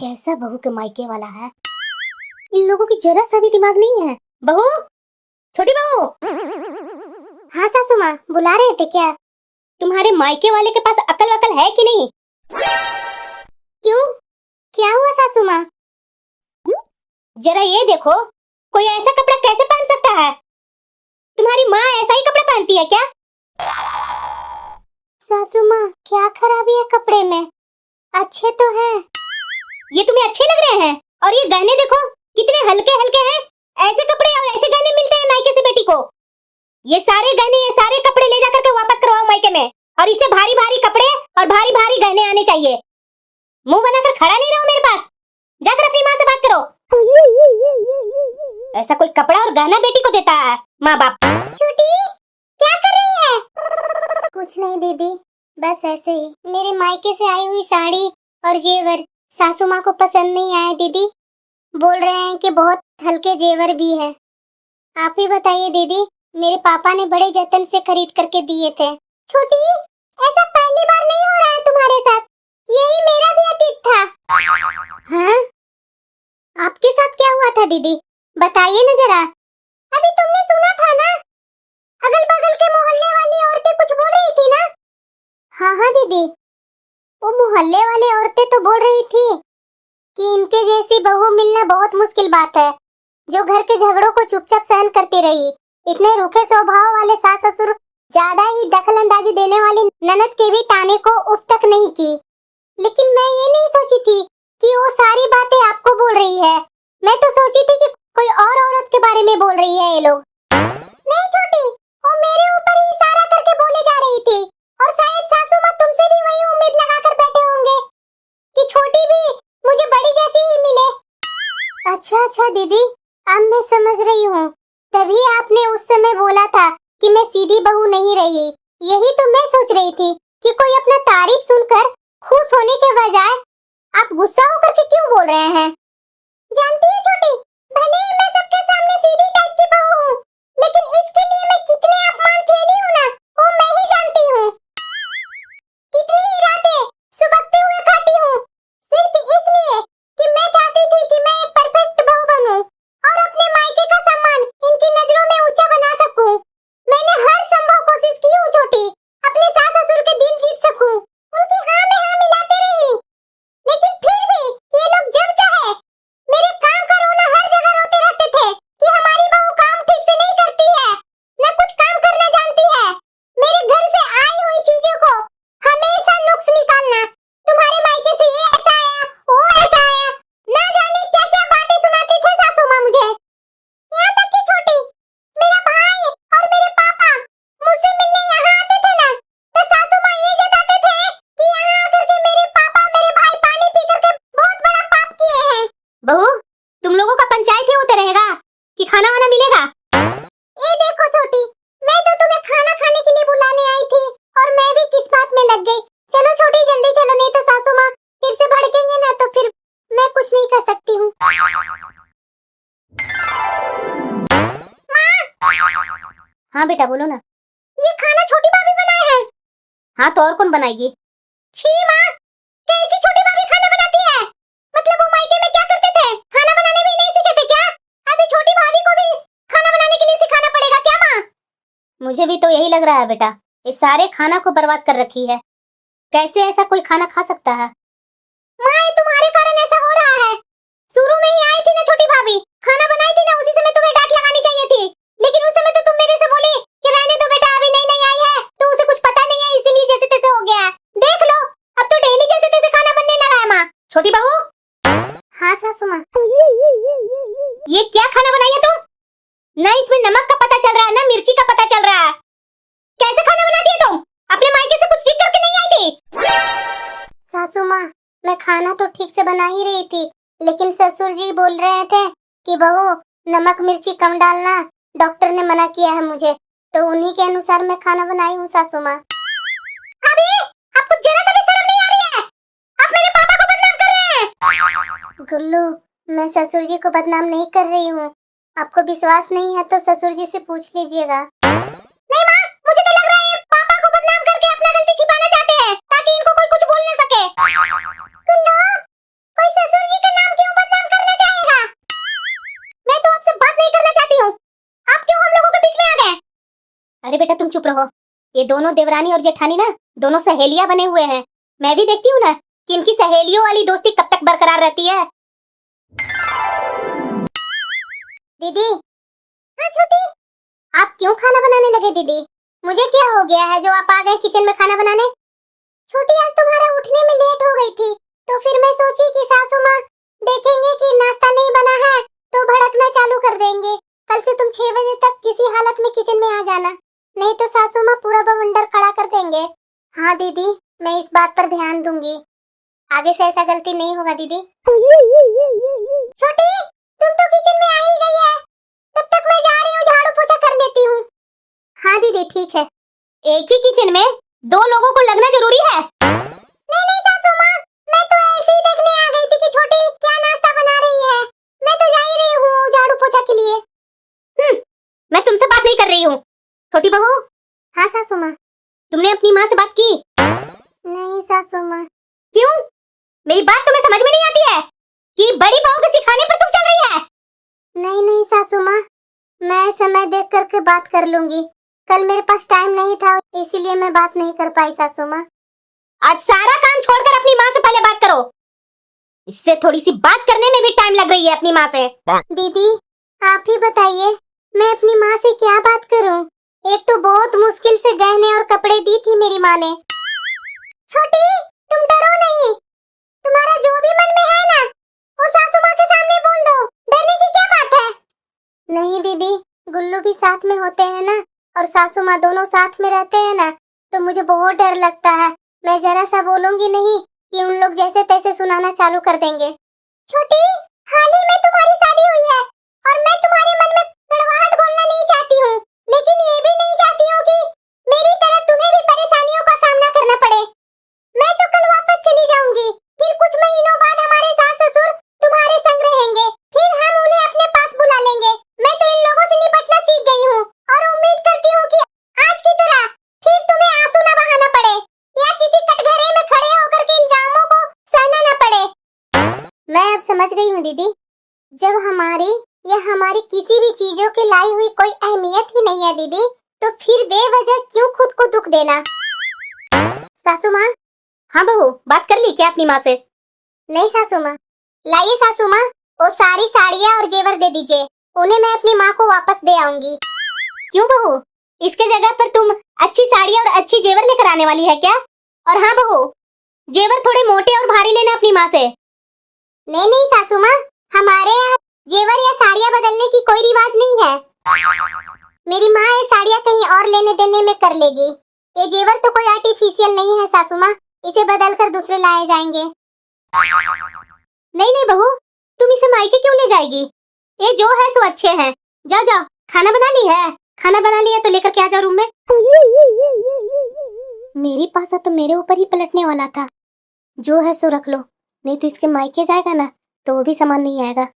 कैसा बहू के मायके वाला है। इन लोगों की जरा सा भी दिमाग नहीं है। बहू, छोटी बहू। हाँ सासू माँ, बुला रहे थे क्या? तुम्हारे मायके वाले के पास अकल वकल है कि नहीं? क्यों, क्या हुआ सासू माँ? जरा ये देखो, कोई ऐसा कपड़ा कैसे पहन सकता है? तुम्हारी माँ ऐसा ही कपड़ा पहनती है क्या? सासू माँ, क्या खराबी है कपड़े में? अच्छे तो हैं। ये तुम्हें अच्छे लग रहे हैं? और ये गहने देखो कितने हल्के हल्के हैं। ऐसे कपड़े और ऐसे गहने मिलते हैं मायके से बेटी को। ये सारे गहने, ये सारे कपड़े ले जाकर के वापस करवाओ मायके में। और इसे भारी भारी कपड़े और भारी भारी गहने आने चाहिए। मुंह बनाकर खड़ा नहीं रहो मेरे पास। जाकर अपनी माँ से बात करो। ऐसा कोई कपड़ा और गहना बेटी को देता है माँ बाप? छोटी, क्या कर रही है? कुछ नहीं दीदी, बस ऐसे ही। मेरे मायके से आई हुई साड़ी और जेवर सासू माँ को पसंद नहीं आए दीदी। बोल रहे हैं कि बहुत हल्के जेवर भी है। आप ही बताइए दीदी, मेरे पापा ने बड़े जतन से खरीद करके दिए थे। छोटी, ऐसा पहली बार नहीं हो रहा है तुम्हारे साथ। यही मेरा भी अतीत था। हाँ? आपके साथ क्या हुआ था दीदी? बताइए न जरा। अभी तुमने सुना था ना, अगल बगल के मोहल्ले वाली औरतें कुछ बोल रही थी ना? हाँ हाँ दीदी, वो मोहल्ले वाली औरतें तो बोल रही थी कि इनके जैसी बहू मिलना बहुत मुश्किल बात है, जो घर के झगड़ों को चुपचाप सहन करती रही। इतने रूखे स्वभाव वाले सास ससुर ज्यादा ही दखलंदाजी देने वाली ननद के भी ताने को उफ तक नहीं की। लेकिन मैं ये नहीं सोची थी कि वो सारी बातें आपको बोल रही है। मैं तो सोची थी कि कोई और औरत के बारे में बोल रही है ये लोग। नहीं छोटी, वो मेरे ऊपर ही इशारा करके बोले जा रही थी। और शायद सासू माँ तुमसे भी वही उम्मीद लगाकर बैठे होंगे कि छोटी भी मुझे बड़ी जैसी ही मिले। अच्छा अच्छा दीदी, अब मैं समझ रही हूँ। तभी आपने उस समय बोला था कि मैं सीधी बहू नहीं रही। यही तो मैं सोच रही थी कि कोई अपना तारीफ सुनकर खुश होने के बजाय आप गुस्सा होकर के क्यों बोल रहे हैं? जानती है छोटी, भले ही मैं सबके सामने सीधी टाइप की बहू हूँ, लेकिन इसके लिए मैं कितने अपमान झेली हूँ ना, वो मैं ही जानती हूँ। कितनी ही रातें सुबकते हुए काटी हूँ, सिर्फ इसलिए कि मैं चाहती थी कि मैं एक परफेक्ट बहू बनूं और अपने मायके का सम्मान इनकी नजरों में ऊंचा बना सकूं। मैंने हर संभव कोशिश की हूँ छोटी, अपने सास ससुर के दिल जीत सकूं, उनकी हाँ में हाँ मिलाते रही। लेकिन फिर भी ये लोग जब चाहे मेरे काम का रोना हर जगह रोते रहते थे कि हमारी बहू काम ठीक से नहीं करती है, न कुछ काम करना जानती है। मेरे घर से आई हुई चीजों को हमेशा नुक्स निकालना, तुम्हारे मायके से ये ऐसा आया, वो ऐसा आया, ना जाने क्या क्या बातें सुनाते थे सासू माँ मुझे। यहाँ तक कि छोटी, मेरा भाई और मेरे पापा मुझसे मिलने यहाँ आते थे ना, तो सासू माँ ये जताते थे कि यहाँ आकर के मेरे पापा मेरे भाई पानी पी करके बहुत बड़ा पाप किए हैं। बहू, तुम लोगों का पंचायत ही होते रहेगा कि खाना वाना मिलेगा? ये देखो छोटी, मैं तो तुम्हें खाना खाने के लिए बुलाने आई थी और मैं भी किस बात में लग गई। चलो छोटी, जल्दी चलो, नहीं तो सासू माँ फिर से भड़केंगे ना, तो फिर मैं कुछ नहीं कर सकती हूँ। हाँ बेटा, बोलो ना। ये खाना छोटी भाभी बनाए हैं। हाँ तो और कौन बनाएगी? छी माँ, कैसी छोटी भाभी खाना बनाती है? मतलब वो मायके में क्या करते थे, खाना बनाने भी नहीं सीखे थे क्या? अभी छोटी भाभी को भी खाना बनाने के लिए सिखाना पड़ेगा क्या माँ? मुझे भी तो यही लग रहा है बेटा, इस सारे खाना को बर्बाद कर रखी है। कैसे ऐसा कोई खाना खा सकता है? माँ, ये तुम्हारे कारण ऐसा हो रहा है। शुरू में ही आई थी ना छोटी भाभी, खाना बनाई थी ना, उसी समय तुम्हें डांट लगानी चाहिए थी। लेकिन उस समय तो तुम मेरे से बोली कि रहने दो बेटा, अभी नई नई आई है तो उसे कुछ पता नहीं है, इसीलिए जैसे तैसे हो गया है। देख लो, अब तो डेली जैसे तैसे खाना बनने लगा है माँ। छोटी बहू। हाँ सासू माँ। ये क्या खाना बनाई है तुम? ना इसमें नमक का पता चल रहा है, ना मिर्ची का पता चल रहा है। कैसे खाना बनाती है तुम? अपने मायके से कुछ सीख करके नहीं आई थी? सासू माँ, मैं खाना तो ठीक से बना ही रही थी, लेकिन ससुर जी बोल रहे थे कि बहू नमक मिर्ची कम डालना, डॉक्टर ने मना किया है मुझे, तो उन्हीं के अनुसार मैं खाना बनाई हूँ सासू माँ। अभी आपको जरा सा भी शर्म नहीं आ रही है? आप मेरे पापा को बदनाम कर रहे हैं। गुल्लू, मैं ससुर जी को बदनाम नहीं कर रही हूँ। आपको विश्वास नहीं है तो ससुर जी से पूछ लीजिएगा। नहीं माँ, मुझे तो लग रहा है पापा को बदनाम करके अपना गलती छिपाना चाहते हैं ताकि इनको कोई कुछ बोल न सके। गुल्लू, कोई ससुर जी बेटा तुम चुप रहो। ये दोनों देवरानी और जेठानी ना दोनों सहेलियां बने हुए हैं। मैं भी देखती हूँ ना कि इनकी सहेलियों वाली दोस्ती कब तक बरकरार रहती है। दीदी, हाँ छोटी, आप क्यों खाना बनाने लगे दीदी? मुझे क्या हो गया है जो आप आ गए किचन में खाना बनाने? छोटी, आज तुम्हारा उठने में लेट हो गई थी, तो फिर मैं सोची कि सासू माँ देखेंगे कि नाश्ता नहीं बना है तो भड़कना चालू कर देंगे। कल से तुम 6 बजे तक किसी हालत में किचन में आ जाना, नहीं तो सासू माँ पूरा बवंडर खड़ा कर देंगे। हाँ दीदी, मैं इस बात पर ध्यान दूंगी, आगे से ऐसा गलती नहीं होगा दीदी। छोटी, तुम तो किचन में आ ही गई है, तब तक मैं जा रही हूँ, झाड़ू पोछा कर लेती हूँ। हाँ दीदी ठीक है। एक ही किचन में 2 लोगों को लगना जरूरी है? नहीं नहीं सासू माँ, मैं तो ऐसे ही देखने आ गई थी कि छोटी क्या नाश्ता बना रही है। मैं तो जा ही रही हूँ झाड़ू पोछा के लिए। मैं तुमसे बात नहीं कर रही हूँ। छोटी बहू। हाँ सासू माँ। तुमने अपनी माँ से बात की? नहीं सासू माँ। क्यों? मेरी बात तुम्हें समझ में नहीं आती है कि बड़ी बहू के सिखाने पर तुम चल रही है? नहीं नहीं सासू माँ, मैं समय देख करके बात कर लूंगी। कल मेरे पास टाइम नहीं था, इसीलिए मैं बात नहीं कर पाई सासू माँ। आज सारा काम छोड़कर अपनी माँ से पहले बात करो। इससे थोड़ी सी बात करने में भी टाइम लग रही है अपनी माँ से। दीदी, आप ही बताइए, मैं अपनी माँ से क्या बात करूं? एक तो बहुत मुश्किल से गहने और कपड़े दी थी मेरी माँ ने। छोटी, तुम डरो नहीं, तुम्हारा जो भी मन में है ना, वो सासू माँ के सामने बोल दो, डरने की क्या बात है? नहीं दीदी, गुल्लू भी साथ में होते हैं ना, और सासू माँ दोनों साथ में रहते हैं ना, तो मुझे बहुत डर लगता है। मैं जरा सा बोलूंगी नहीं कि उन लोग जैसे तैसे सुनाना चालू कर देंगे। छोटी, हाल ही में तुम्हारी शादी हुई है और मैं तुम्हारे मन में कड़वाहट बोलना नहीं चाहती हूँ, लेकिन ये भी नहीं चाहती हूँ कि मेरी तरह तुम्हें भी परेशानियों का सामना करना पड़े। मैं तो कल वापस चली जाऊंगी, फिर कुछ महीनों बाद हमारे सास ससुर तुम्हारे संग रहेंगे, फिर हम उन्हें अपने पास बुला लेंगे। मैं तो इन लोगों से निपटना सीख गई हूँ और उम्मीद करती हूँ कि आज की तरह फिर तुम्हें आंसू न बहाना पड़े या किसी कटघरे में खड़े होकर के इल्जामों को सहना न पड़े। मैं अब समझ गई हूँ दीदी, जब हमारी या हमारी किसी भी चीजों की लाई हुई कोई अहमियत ही नहीं है दीदी, तो फिर बेवजह क्यों खुद को दुख देना। सासू माँ। हाँ बहू, बात कर ली क्या अपनी माँ से? नहीं सासू माँ। लाइए सासू माँ, वो सारी साड़ियाँ और जेवर दे दीजिए, उन्हें मैं अपनी माँ को वापस दे आऊंगी। क्यों बहू, इसके जगह पर तुम अच्छी साड़ियाँ और अच्छी जेवर लेकर आने वाली है क्या? और हाँ बहू, जेवर थोड़े मोटे और भारी लेना अपनी माँ से। नहीं नहीं सासू माँ, हमारे यहाँ जेवर या साड़ियाँ बदलने की कोई रिवाज नहीं है। मेरी माँ ये साड़ियाँ कहीं और लेने देने में कर लेगी। ये जेवर तो कोई आर्टिफिशियल नहीं है सासू माँ, इसे बदल कर दूसरे लाए जाएंगे। नहीं नहीं बहू, तुम इसे मायके क्यों ले जाएगी? ये जो है सो अच्छे हैं। जाओ जाओ, खाना बना ली है? खाना बना लिया तो लेकर के आ जाओ रूम में। मेरी पासा तो मेरे ऊपर ही पलटने वाला था। जो है सो रख लो, नहीं तो इसके मायके जाएगा ना तो वो भी सामान नहीं आएगा।